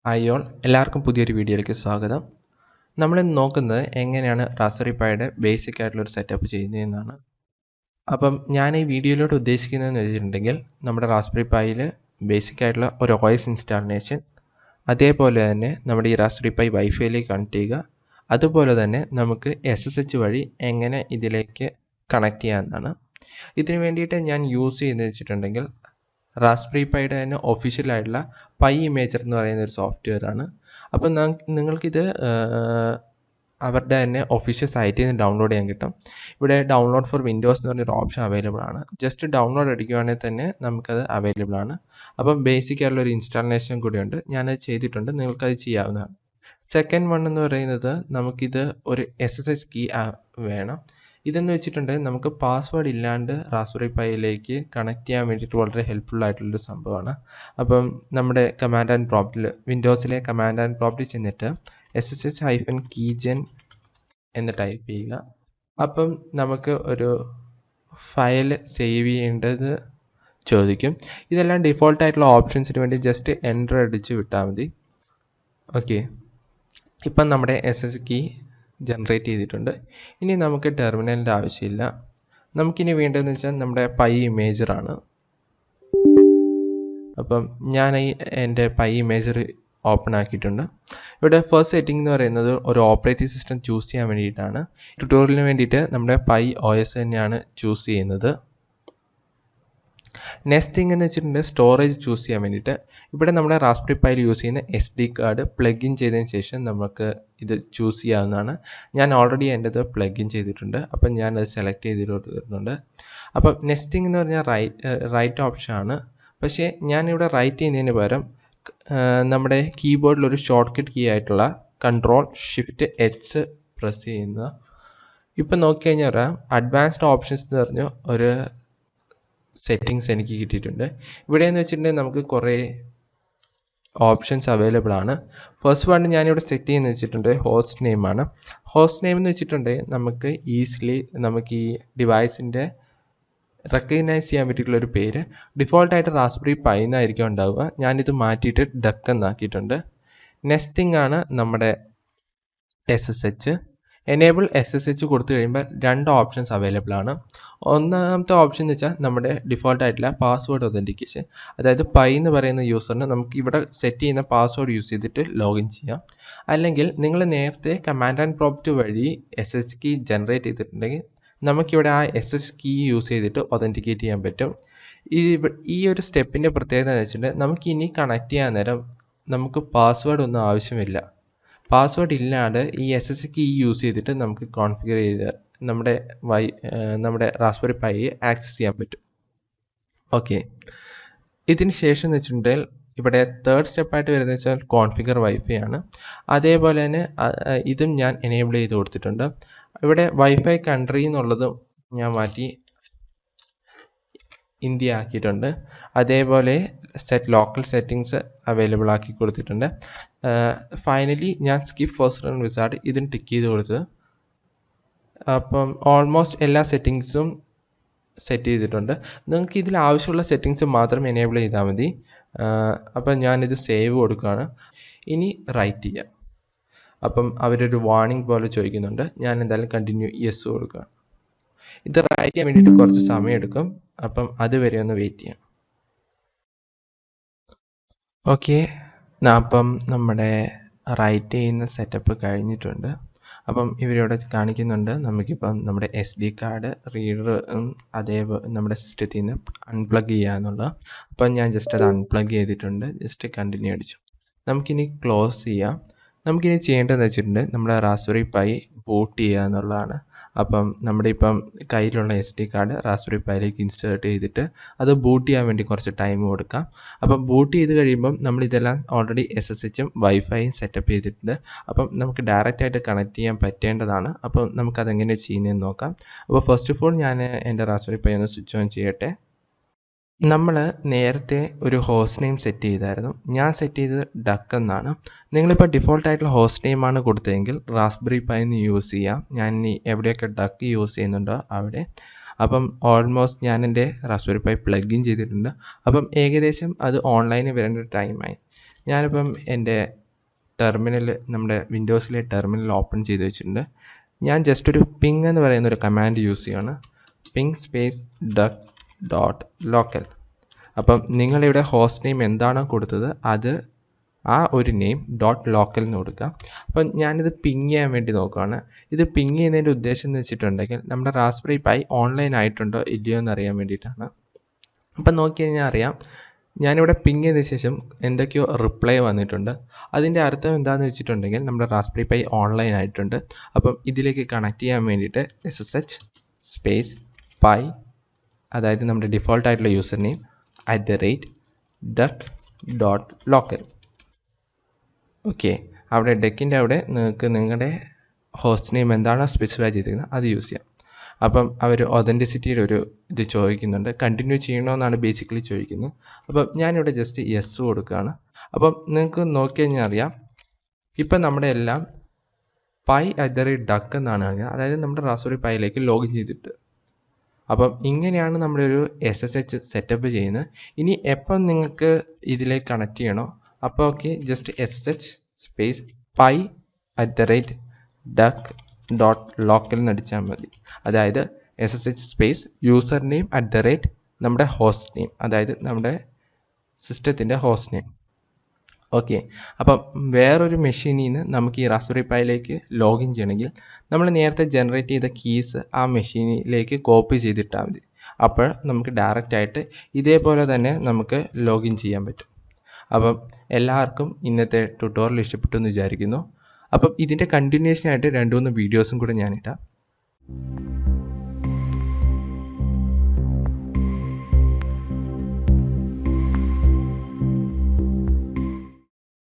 Hi all, എല്ലാവർക്കും പുതിയൊരു വീഡിയോയിലേക്ക് സ്വാഗതം. നമ്മളിന്ന് നോക്കുന്നത് എങ്ങനെയാണ് റാസ്ബെറി പൈയുടെ ബേസിക് ആയിട്ടുള്ളൊരു സെറ്റപ്പ് ചെയ്യുന്നതെന്നാണ്. അപ്പം ഞാൻ ഈ വീഡിയോയിലോട്ട് ഉദ്ദേശിക്കുന്നതെന്ന് വെച്ചിട്ടുണ്ടെങ്കിൽ നമ്മുടെ റാസ്ബെറി പൈയിൽ ബേസിക് ആയിട്ടുള്ള ഒരു OS ഇൻസ്റ്റാളേഷൻ, അതേപോലെ തന്നെ നമ്മുടെ ഈ റാസ്ബെറി പൈ വൈഫൈയിലേക്ക് കണക്ട് ചെയ്യുക, അതുപോലെ തന്നെ നമുക്ക് SSH വഴി എങ്ങനെ ഇതിലേക്ക് കണക്ട് ചെയ്യാമെന്നാണ്. ഇതിന് വേണ്ടിയിട്ട് ഞാൻ യൂസ് ചെയ്യുന്നത് വെച്ചിട്ടുണ്ടെങ്കിൽ റാസ്ബെറി പൈയുടെ തന്നെ ഒഫീഷ്യലായിട്ടുള്ള പൈ ഇമേജർ എന്ന് പറയുന്ന ഒരു സോഫ്റ്റ്വെയർ ആണ്. അപ്പം നിങ്ങൾക്കിത് അവരുടെ തന്നെ ഒഫീഷ്യൽ സൈറ്റിൽ നിന്ന് ഡൗൺലോഡ് ചെയ്യാൻ കിട്ടും. ഇവിടെ ഡൗൺലോഡ് ഫോർ വിൻഡോസ് എന്ന് പറഞ്ഞൊരു ഓപ്ഷൻ അവൈലബിൾ ആണ്. ജസ്റ്റ് ഡൗൺലോഡ് അടിക്കുകയാണെങ്കിൽ തന്നെ നമുക്കത് അവൈലബിൾ ആണ്. അപ്പം ബേസിക് ആയിട്ടുള്ള ഒരു ഇൻസ്റ്റാളേഷൻ കൂടിയുണ്ട്. ഞാനത് ചെയ്തിട്ടുണ്ട്, നിങ്ങൾക്കത് ചെയ്യാവുന്നതാണ്. സെക്കൻഡ് വൺ എന്ന് പറയുന്നത് നമുക്കിത് ഒരു SSH കീ വേണം. ഇതെന്ന് വെച്ചിട്ടുണ്ടെങ്കിൽ നമുക്ക് പാസ്വേഡ് ഇല്ലാണ്ട് റാസ്ബെറി പൈയിലേക്ക് കണക്ട് ചെയ്യാൻ വേണ്ടിയിട്ട് വളരെ ഹെൽപ്ഫുൾ ആയിട്ടുള്ളൊരു സംഭവമാണ്. അപ്പം നമ്മുടെ കമാൻഡ് ആൻഡ് പ്രോംപ്റ്റിൽ, വിൻഡോസിലെ കമാൻഡ് ആൻഡ് പ്രോംപ്റ്റിൽ ചെന്നിട്ട് SSH-keygen എന്ന് ടൈപ്പ് ചെയ്യുക. അപ്പം നമുക്ക് ഒരു ഫയൽ സേവ് ചെയ്യേണ്ടത് ചോദിക്കും. ഇതെല്ലാം ഡിഫോൾട്ടായിട്ടുള്ള ഓപ്ഷൻസിന് വേണ്ടി ജസ്റ്റ് എൻ്റർ അടിച്ച് വിട്ടാൽ മതി. ഓക്കെ, ഇപ്പം നമ്മുടെ SSH കീ ജനറേറ്റ് ചെയ്തിട്ടുണ്ട്. ഇനി നമുക്ക് ടെർമിനലിൻ്റെ ആവശ്യമില്ല. നമുക്കിനി വേണ്ടതെന്ന് വെച്ചാൽ നമ്മുടെ പൈ ഇമേജറാണ്. അപ്പം ഞാൻ എൻ്റെ പൈ ഇമേജർ ഓപ്പൺ ആക്കിയിട്ടുണ്ട്. ഇവിടെ ഫസ്റ്റ് സെറ്റിംഗ് എന്ന് പറയുന്നത് ഒരു ഓപ്പറേറ്റിംഗ് സിസ്റ്റം ചൂസ് ചെയ്യാൻ വേണ്ടിയിട്ടാണ്. ട്യൂട്ടോറിയലിന് വേണ്ടിയിട്ട് നമ്മുടെ പൈ OS തന്നെയാണ് ചൂസ് ചെയ്യുന്നത്. നെക്സ്റ്റ് തിങ് എന്ന് വെച്ചിട്ടുണ്ടെങ്കിൽ സ്റ്റോറേജ് ചൂസ് ചെയ്യാൻ വേണ്ടിയിട്ട് ഇവിടെ നമ്മുടെ റാസ്ബെറി പൈയിൽ യൂസ് ചെയ്യുന്ന SD കാർഡ് പ്ലഗ് ഇൻ ചെയ്തതിന് ശേഷം നമുക്ക് ഇത് ചൂസ് ചെയ്യാവുന്നതാണ്. ഞാൻ ഓൾറെഡി എൻ്റെത് പ്ലഗ് ഇൻ ചെയ്തിട്ടുണ്ട്, അപ്പം ഞാനത് സെലക്ട് ചെയ്തിട്ട് വരുന്നുണ്ട്. അപ്പം നെക്സ്റ്റ് തിങ് എന്ന് പറഞ്ഞാൽ റൈറ്റ് ഓപ്ഷനാണ്. പക്ഷേ ഞാനിവിടെ റൈറ്റ് ചെയ്യുന്നതിന് പകരം നമ്മുടെ കീബോർഡിലൊരു ഷോർട്ട് കട്ട് കീ ആയിട്ടുള്ള Ctrl+Shift+H പ്രസ് ചെയ്യുന്നത്. ഇപ്പം നോക്കിക്കഴിഞ്ഞാൽ അഡ്വാൻസ്ഡ് ഓപ്ഷൻസ് എന്ന് പറഞ്ഞ ഒരു സെറ്റിങ്സ് എനിക്ക് കിട്ടിയിട്ടുണ്ട്. ഇവിടെയെന്ന് വെച്ചിട്ടുണ്ടെങ്കിൽ നമുക്ക് കുറേ ഓപ്ഷൻസ് അവൈലബിൾ ആണ്. ഫസ്റ്റ് വൺ ഞാനിവിടെ സെറ്റ് ചെയ്യുന്ന വെച്ചിട്ടുണ്ട് ഹോസ്റ്റ് നെയിമാണ്. ഹോസ്റ്റ് നെയിം എന്ന് വെച്ചിട്ടുണ്ടെങ്കിൽ നമുക്ക് ഈസിലി നമുക്ക് ഈ ഡിവൈസിൻ്റെ റെക്കഗ്നൈസ് ചെയ്യാൻ പറ്റിയിട്ടുള്ളൊരു പേര്. ഡിഫോൾട്ടായിട്ട് റാസ്ബെറി പൈ എന്നായിരിക്കും ഉണ്ടാവുക. ഞാനിത് മാറ്റിയിട്ട് ഡക്ക് എന്നാക്കിയിട്ടുണ്ട്. നെക്സ്റ്റ് തിങ് ആണ് നമ്മുടെ SSH. എനേബിൾ SSH കൊടുത്തു കഴിയുമ്പോൾ രണ്ട് ഓപ്ഷൻസ് അവൈലബിൾ ആണ്. ഒന്നാമത്തെ ഓപ്ഷൻ എന്ന് വെച്ചാൽ നമ്മുടെ ഡിഫോൾട്ടായിട്ടുള്ള പാസ്വേഡ് ഒതൻറ്റിക്കേഷൻ. അതായത് പൈ എന്ന് പറയുന്ന യൂസറിന് നമുക്ക് ഇവിടെ സെറ്റ് ചെയ്യുന്ന പാസ്വേഡ് യൂസ് ചെയ്തിട്ട് ലോഗിൻ ചെയ്യാം. അല്ലെങ്കിൽ നിങ്ങൾ നേരത്തെ കമാൻഡ് ആൻഡ് പ്രോംപ്റ്റ് വഴി SSH കീ ജനറേറ്റ് ചെയ്തിട്ടുണ്ടെങ്കിൽ നമുക്കിവിടെ ആ SSH കീ യൂസ് ചെയ്തിട്ട് ഒതൻറ്റിക്കേറ്റ് ചെയ്യാൻ പറ്റും. ഈ ഒരു സ്റ്റെപ്പിൻ്റെ പ്രത്യേകത എന്ന് വെച്ചിട്ടുണ്ടെങ്കിൽ നമുക്കിനി കണക്ട് ചെയ്യാൻ നേരം നമുക്ക് പാസ്വേഡ് ഒന്നും ആവശ്യമില്ല. പാസ്വേഡ് ഇല്ലാണ്ട് ഈ SSH കീ യൂസ് ചെയ്തിട്ട് നമുക്ക് കോൺഫിഗർ ചെയ്ത് നമ്മുടെ റാസ്ബെറി പൈ ആക്സസ് ചെയ്യാൻ പറ്റും. ഓക്കെ, ഇതിന് ശേഷം എന്ന് വെച്ചിട്ടുണ്ടെങ്കിൽ ഇവിടെ തേർഡ് സ്റ്റെപ്പായിട്ട് വരുന്നത് വെച്ചാൽ കോൺഫിഗർ വൈഫൈ ആണ്. അതേപോലെ തന്നെ ഇതും ഞാൻ എനേബിൾ ചെയ്ത് കൊടുത്തിട്ടുണ്ട്. ഇവിടെ വൈഫൈ കൺട്രി എന്നുള്ളതും ഞാൻ മാറ്റി ഇന്ത്യ ആക്കിയിട്ടുണ്ട്. അതേപോലെ ലോക്കൽ സെറ്റിങ്സ് അവൈലബിൾ ആക്കി കൊടുത്തിട്ടുണ്ട്. ഫൈനലി ഞാൻ സ്കിപ്പ് ഫസ്റ്റ് റൺ വിസാർഡ് ഇതും ടിക്ക് ചെയ്ത് കൊടുത്ത് അപ്പം ഓൾമോസ്റ്റ് എല്ലാ സെറ്റിങ്സും സെറ്റ് ചെയ്തിട്ടുണ്ട്. നിങ്ങൾക്ക് ഇതിൽ ആവശ്യമുള്ള സെറ്റിങ്സ് മാത്രം എനേബിൾ ചെയ്താൽ മതി. അപ്പം ഞാനിത് സേവ് കൊടുക്കുകയാണ്. ഇനി റൈറ്റ് ചെയ്യാം. അപ്പം അവരൊരു വാർണിംഗ് പോലെ ചോദിക്കുന്നുണ്ട്. ഞാൻ എന്തായാലും കണ്ടിന്യൂ യെസ് കൊടുക്കുകയാണ്. ഇത് റൈറ്റ് ചെയ്യാൻ വേണ്ടിയിട്ട് കുറച്ച് സമയം എടുക്കും. അപ്പം അതുവരെ ഒന്ന് വെയിറ്റ് ചെയ്യാം. ഓക്കെ, അപ്പം നമ്മുടെ റൈറ്റ് ചെയ്യുന്ന സെറ്റപ്പ് കഴിഞ്ഞിട്ടുണ്ട്. അപ്പം ഇവരിവിടെ കാണിക്കുന്നുണ്ട് നമുക്കിപ്പം നമ്മുടെ SD കാർഡ് റീഡറും അതേപോലെ നമ്മുടെ സിസ്റ്റത്തിൽ നിന്ന് അൺപ്ലഗ് ചെയ്യാന്നുള്ളത്. അപ്പം ഞാൻ ജസ്റ്റ് അത് അൺപ്ലഗ് ചെയ്തിട്ടുണ്ട്. ജസ്റ്റ് കണ്ടിന്യൂ അടിച്ചു. നമുക്കിനി ക്ലോസ് ചെയ്യാം. നമുക്കിനി ചെയ്യേണ്ടതെന്ന് വെച്ചിട്ടുണ്ടെങ്കിൽ നമ്മുടെ റാസ്ബെറി പൈ ബൂട്ട് ചെയ്യുക എന്നുള്ളതാണ്. അപ്പം നമ്മുടെ ഇപ്പം കയ്യിലുള്ള SD കാർഡ് റാസ്ബെറി പൈയിലേക്ക് ഇൻസേർട്ട് ചെയ്തിട്ട് അത് ബൂട്ട് ചെയ്യാൻ വേണ്ടി കുറച്ച് ടൈം കൊടുക്കാം. അപ്പം ബൂട്ട് ചെയ്ത് കഴിയുമ്പം നമ്മളിതെല്ലാം ഓൾറെഡി SSHും വൈഫൈയും സെറ്റപ്പ് ചെയ്തിട്ടുണ്ട്. അപ്പം നമുക്ക് ഡയറക്റ്റായിട്ട് കണക്ട് ചെയ്യാൻ പറ്റേണ്ടതാണ്. അപ്പം നമുക്കതെങ്ങനെ ചെയ്യുന്നതെന്ന് നോക്കാം. അപ്പോൾ ഫസ്റ്റ് ഓഫ് ഓൾ ഞാൻ എൻ്റെ റാസ്ബെറി പൈ ഒന്ന് സ്വിച്ച് ഓൺ ചെയ്യട്ടെ. നമ്മൾ നേരത്തെ ഒരു ഹോസ്റ്റ് നെയിം സെറ്റ് ചെയ്തായിരുന്നു. ഞാൻ സെറ്റ് ചെയ്തത് ഡക്ക് എന്നാണ്. നിങ്ങളിപ്പോൾ ഡിഫോൾട്ടായിട്ടുള്ള ഹോസ്റ്റ് നെയിമാണ് കൊടുത്തതെങ്കിൽ റാസ്ബെറി പൈ എന്ന് യൂസ് ചെയ്യാം. ഞാൻ ഇനി എവിടെയൊക്കെ ഡക്ക് യൂസ് ചെയ്യുന്നുണ്ടോ അവിടെ. അപ്പം ഓൾമോസ്റ്റ് ഞാൻ എൻ്റെ റാസ്ബെറി പൈ പ്ലഗ് ഇൻ ചെയ്തിട്ടുണ്ട്. അപ്പം ഏകദേശം അത് ഓൺലൈനിൽ വരേണ്ട ടൈമായി. ഞാനിപ്പം എൻ്റെ ടെർമിനൽ നമ്മുടെ വിൻഡോസിലെ ടെർമിനൽ ഓപ്പൺ ചെയ്ത് വെച്ചിട്ടുണ്ട്. ഞാൻ ജസ്റ്റ് ഒരു പിങ് എന്ന് പറയുന്ന ഒരു കമാൻഡ് യൂസ് ചെയ്യുകയാണ്. Ping space duck dot local. അപ്പം നിങ്ങളിവിടെ ഹോസ്റ്റ് നെയിം എന്താണോ കൊടുത്തത് അത് ആ ഒരു നെയിം ഡോട്ട് ലോക്കൽ എന്ന് കൊടുക്കുക. അപ്പം ഞാനിത് പിങ് ചെയ്യാൻ വേണ്ടി നോക്കുകയാണ്. ഇത് പിങ് ചെയ്യുന്നതിൻ്റെ ഉദ്ദേശം എന്ന് വെച്ചിട്ടുണ്ടെങ്കിൽ നമ്മുടെ റാസ്ബെറി പൈ ഓൺലൈൻ ആയിട്ടുണ്ടോ ഇല്ലയോ എന്ന് അറിയാൻ വേണ്ടിയിട്ടാണ്. അപ്പം നോക്കി കഴിഞ്ഞാൽ അറിയാം, ഞാനിവിടെ പിങ് ചെയ്ത ശേഷം എന്തൊക്കെയോ റിപ്ലൈ വന്നിട്ടുണ്ട്. അതിൻ്റെ അർത്ഥം എന്താണെന്ന് വെച്ചിട്ടുണ്ടെങ്കിൽ നമ്മുടെ റാസ്ബെറി പൈ ഓൺലൈൻ ആയിട്ടുണ്ട്. അപ്പം ഇതിലേക്ക് കണക്ട് ചെയ്യാൻ വേണ്ടിയിട്ട് SSH സ്പേസ് പൈ, അതായത് നമ്മുടെ ഡിഫോൾട്ടായിട്ടുള്ള യൂസർ നെയിം @duck.local. ഓക്കെ, അവിടെ ഡെക്കിൻ്റെ അവിടെ നിങ്ങൾക്ക് നിങ്ങളുടെ ഹോസ്റ്റ് നെയിം എന്താണോ സ്പെസിഫൈ ചെയ്തിരിക്കുന്നത് അത് യൂസ് ചെയ്യാം. അപ്പം അവർ ഒതൻറ്റിസിറ്റിയുടെ ഒരു ഇത് ചോദിക്കുന്നുണ്ട്, കണ്ടിന്യൂ ചെയ്യണമെന്നാണ് ബേസിക്കലി ചോദിക്കുന്നത്. അപ്പം ഞാനിവിടെ ജസ്റ്റ് യെസ് കൊടുക്കുകയാണ്. അപ്പം നിങ്ങൾക്ക് നോക്കി കഴിഞ്ഞാൽ അറിയാം, ഇപ്പം നമ്മുടെ എല്ലാം pi@duck എന്നാണ് അറിയുന്നത്, അതായത് നമ്മുടെ റാസ്ബെറി പൈയിലേക്ക് ലോഗിൻ ചെയ്തിട്ട്. അപ്പം ഇങ്ങനെയാണ് നമ്മളൊരു SSH സെറ്റപ്പ് ചെയ്യുന്നത്. ഇനി എപ്പം നിങ്ങൾക്ക് ഇതിലേക്ക് കണക്ട് ചെയ്യണോ അപ്പോൾ okay, just SSH space pi@duck.local എന്ന് അടിച്ചാൽ മതി. അതായത് SSH സ്പേസ് യൂസർ നെയിം നമ്മുടെ ഹോസ്റ്റ് നെയിം, അതായത് നമ്മുടെ സിസ്റ്റത്തിൻ്റെ ഹോസ്റ്റ് നെയിം. ഓക്കെ, അപ്പം വേറൊരു മെഷീനിൽ നിന്ന് നമുക്ക് ഈ റാസ്ബെറി പൈയിലേക്ക് ലോഗിൻ ചെയ്യണമെങ്കിൽ നമ്മൾ നേരത്തെ ജനറേറ്റ് ചെയ്ത കീസ് ആ മെഷീനിലേക്ക് കോപ്പി ചെയ്തിട്ടാൽ മതി. അപ്പോൾ നമുക്ക് ഡയറക്റ്റായിട്ട് ഇതേപോലെ തന്നെ നമുക്ക് ലോഗിൻ ചെയ്യാൻ പറ്റും. അപ്പം എല്ലാവർക്കും ഇന്നത്തെ ട്യൂട്ടോറിയൽ ഇഷ്ടപ്പെട്ടു എന്ന് വിചാരിക്കുന്നു. അപ്പം ഇതിൻ്റെ കണ്ടിന്യൂഷനായിട്ട് 2-3 വീഡിയോസും കൂടെ ഞാനിടാം.